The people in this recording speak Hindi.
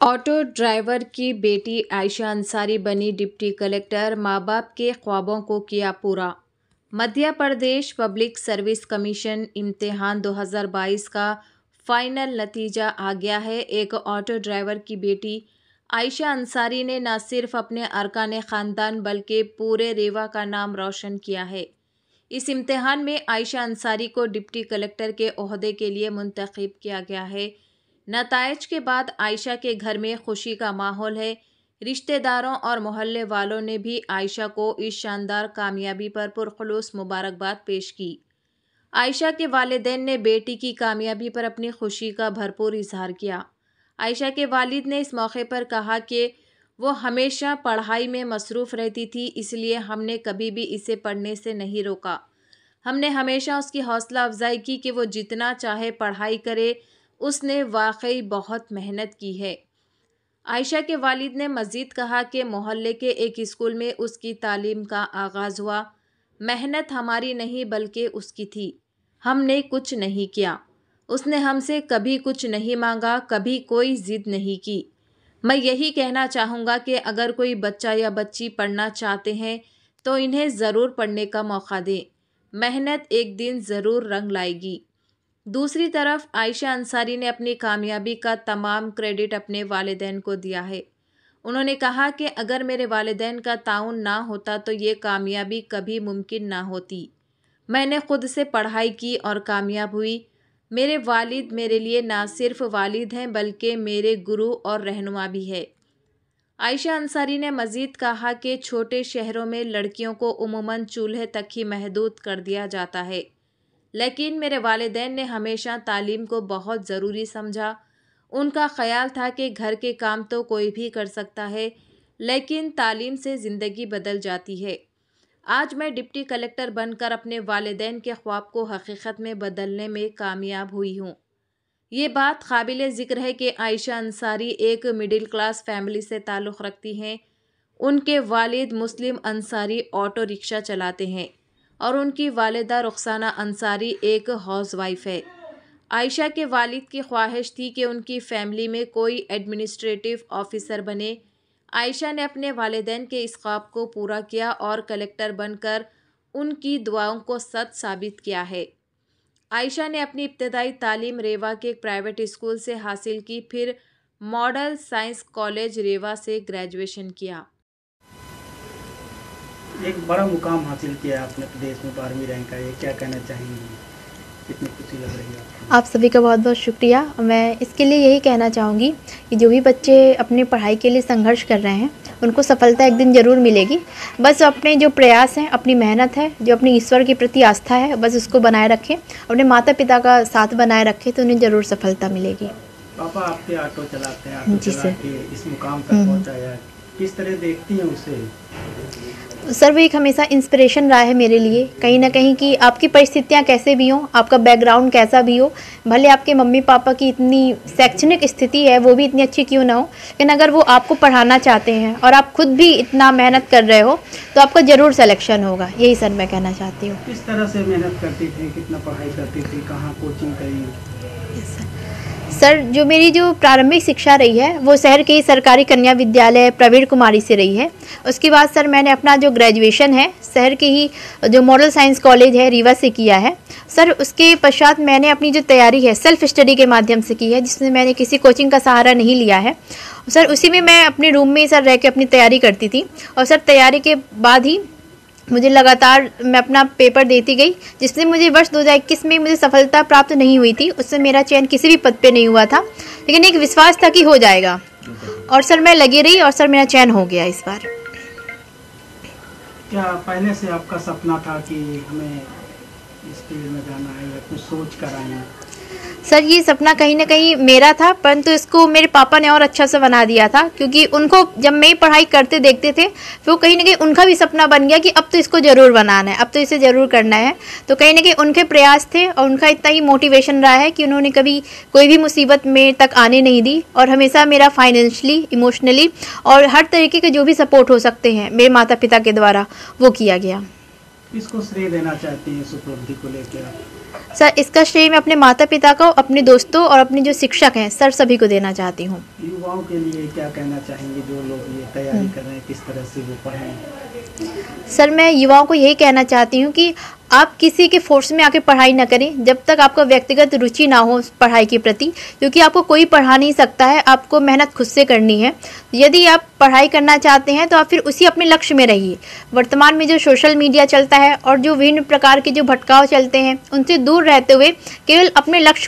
ऑटो ड्राइवर की बेटी आयशा अंसारी बनी डिप्टी कलेक्टर, माँ बाप के ख्वाबों को किया पूरा। Madhya Pradesh public service commission इम्तिहान 2022 का फाइनल नतीजा आ गया है। एक ऑटो ड्राइवर की बेटी आयशा अंसारी ने न सिर्फ अपने अरकान ख़ानदान बल्कि पूरे रेवा का नाम रोशन किया है। इस इम्तिहान में आयशा अंसारी को डिप्टी कलेक्टर के ओहदे के लिए मुंतखब किया गया है। नताइज के बाद आयशा के घर में खुशी का माहौल है। रिश्तेदारों और मोहल्ले वालों ने भी आयशा को इस शानदार कामयाबी पर पुरखुलूस मुबारकबाद पेश की। आयशा के वालिदैन ने बेटी की कामयाबी पर अपनी खुशी का भरपूर इजहार किया। आयशा के वालिद ने इस मौके पर कहा कि वो हमेशा पढ़ाई में मसरूफ़ रहती थी, इसलिए हमने कभी भी इसे पढ़ने से नहीं रोका। हमने हमेशा उसकी हौसला अफजाई की कि वो जितना चाहे पढ़ाई करे। उसने वाकई बहुत मेहनत की है। आयशा के वालिद ने मज़ीद कहा कि मोहल्ले के एक स्कूल में उसकी तालीम का आगाज़ हुआ। मेहनत हमारी नहीं बल्कि उसकी थी। हमने कुछ नहीं किया। उसने हमसे कभी कुछ नहीं मांगा, कभी कोई ज़िद नहीं की। मैं यही कहना चाहूँगा कि अगर कोई बच्चा या बच्ची पढ़ना चाहते हैं तो इन्हें ज़रूर पढ़ने का मौका दें। मेहनत एक दिन ज़रूर रंग लाएगी। दूसरी तरफ आयशा अंसारी ने अपनी कामयाबी का तमाम क्रेडिट अपने वालिदैन को दिया है। उन्होंने कहा कि अगर मेरे वालिदैन का ताउन ना होता तो ये कामयाबी कभी मुमकिन ना होती। मैंने खुद से पढ़ाई की और कामयाब हुई। मेरे वालिद मेरे लिए ना सिर्फ वालिद हैं बल्कि मेरे गुरु और रहनुमा भी है। आयशा अंसारी ने मज़ीद कहा कि छोटे शहरों में लड़कियों को उमूमन चूल्हे तक ही महदूद कर दिया जाता है, लेकिन मेरे वालिदैन ने हमेशा तालीम को बहुत ज़रूरी समझा। उनका ख़याल था कि घर के काम तो कोई भी कर सकता है, लेकिन तालीम से ज़िंदगी बदल जाती है। आज मैं डिप्टी कलेक्टर बनकर अपने वालिदैन के ख्वाब को हकीकत में बदलने में कामयाब हुई हूँ। ये बात काबिल ज़िक्र है कि आयशा अंसारी एक मिडिल क्लास फैमिली से ताल्लुक़ रखती हैं। उनके वालिद मुस्लिम अंसारी ऑटो रिक्शा चलाते हैं और उनकी वालिदा रुखसाना अंसारी एक हाउसवाइफ है। आयशा के वालिद की ख्वाहिश थी कि उनकी फ़ैमिली में कोई एडमिनिस्ट्रेटिव ऑफिसर बने। आयशा ने अपने वालिदैन के इस ख्वाब को पूरा किया और कलेक्टर बनकर उनकी दुआओं को सच साबित किया है। आयशा ने अपनी इब्तदाई तालीम रेवा के एक प्राइवेट स्कूल से हासिल की, फिर मॉडल साइंस कॉलेज रेवा से ग्रेजुएशन किया। एक बड़ा मुकाम हासिल किया आपने प्रदेश में 12वीं रैंक आए, क्या कहना चाहेंगे? कितनी खुशी लग रही है आपको? आप सभी का बहुत बहुत शुक्रिया। मैं इसके लिए यही कहना चाहूँगी कि जो भी बच्चे अपनी पढ़ाई के लिए संघर्ष कर रहे हैं उनको सफलता एक दिन ज़रूर मिलेगी। बस अपने जो प्रयास हैं, अपनी मेहनत है, जो अपनी ईश्वर के प्रति आस्था है, बस उसको बनाए रखें, अपने माता पिता का साथ बनाए रखें तो उन्हें ज़रूर सफलता मिलेगी। पापा आपके ऑटो चलाते हैं, ऑटो जी चला के इस मुकाम तक पहुँचाया, किस तरह देखती हैं उसे? सर वो एक हमेशा इंस्पिरेशन रहा है मेरे लिए, कहीं ना कहीं कि आपकी परिस्थितियाँ कैसे भी हों, आपका बैकग्राउंड कैसा भी हो, भले आपके मम्मी पापा की इतनी शैक्षणिक स्थिति है वो भी इतनी अच्छी क्यों ना हो, लेकिन अगर वो आपको पढ़ाना चाहते हैं और आप खुद भी इतना मेहनत कर रहे हो तो आपका ज़रूर सिलेक्शन होगा। यही सर मैं कहना चाहती हूँ। किस तरह से मेहनत करती थी, कितना पढ़ाई करती थी, कहाँ कोचिंग करी? सर जो मेरी जो प्रारंभिक शिक्षा रही है वो शहर के सरकारी कन्या विद्यालय प्रवीण कुमारी से रही है। उसके बाद सर मैंने अपना जो ग्रेजुएशन है शहर के ही जो मॉडल साइंस कॉलेज है रीवा से किया है। सर उसके पश्चात मैंने अपनी जो तैयारी है सेल्फ स्टडी के माध्यम से की है, जिसमें मैंने किसी कोचिंग का सहारा नहीं लिया है। सर उसी में मैं अपने रूम में सर रह के अपनी तैयारी करती थी और सर तैयारी के बाद ही मुझे लगातार मैं अपना पेपर देती गई, जिसमें मुझे वर्ष 2021 में मुझे सफलता प्राप्त नहीं हुई थी। उससे मेरा चयन किसी भी पद पे नहीं हुआ था, लेकिन एक विश्वास था कि हो जाएगा और सर मैं लगी रही और सर मेरा चयन हो गया इस बार। क्या पहले से आपका सपना था कि हमें इस फील्ड में जाना है या कुछ सोच कर आए हैं? सर ये सपना कहीं ना कहीं मेरा था, परंतु इसको मेरे पापा ने और अच्छा से बना दिया था, क्योंकि उनको जब मैं पढ़ाई करते देखते थे तो कहीं ना कहीं उनका भी सपना बन गया कि अब तो इसको ज़रूर बनाना है, अब तो इसे ज़रूर करना है। तो कहीं ना कहीं उनके प्रयास थे और उनका इतना ही मोटिवेशन रहा है कि उन्होंने कभी कोई भी मुसीबत मेरे तक आने नहीं दी और हमेशा मेरा फाइनेंशली, इमोशनली और हर तरीके के जो भी सपोर्ट हो सकते हैं मेरे माता पिता के द्वारा वो किया गया। किसको श्रेय देना चाहती हैं इस उपलब्धि को लेकर? सर इसका श्रेय मैं अपने माता पिता को, अपने दोस्तों और अपने जो शिक्षक हैं सर सभी को देना चाहती हूँ। युवाओं के लिए क्या कहना चाहेंगे जो लोग ये तैयारी कर रहे हैं, किस तरह से वो पढ़ें? सर मैं युवाओं को यही कहना चाहती हूँ कि आप किसी के फोर्स में आके पढ़ाई ना करें जब तक आपका व्यक्तिगत रुचि ना हो पढ़ाई के प्रति, क्योंकि आपको कोई पढ़ा नहीं सकता है, आपको मेहनत खुद से करनी है। यदि आप पढ़ाई करना चाहते हैं तो आप फिर उसी अपने लक्ष्य में रहिए। वर्तमान में जो सोशल मीडिया चलता है और जो विभिन्न प्रकार के जो भटकाव चलते हैं उनसे दूर रहते हुए केवल अपने लक्ष्य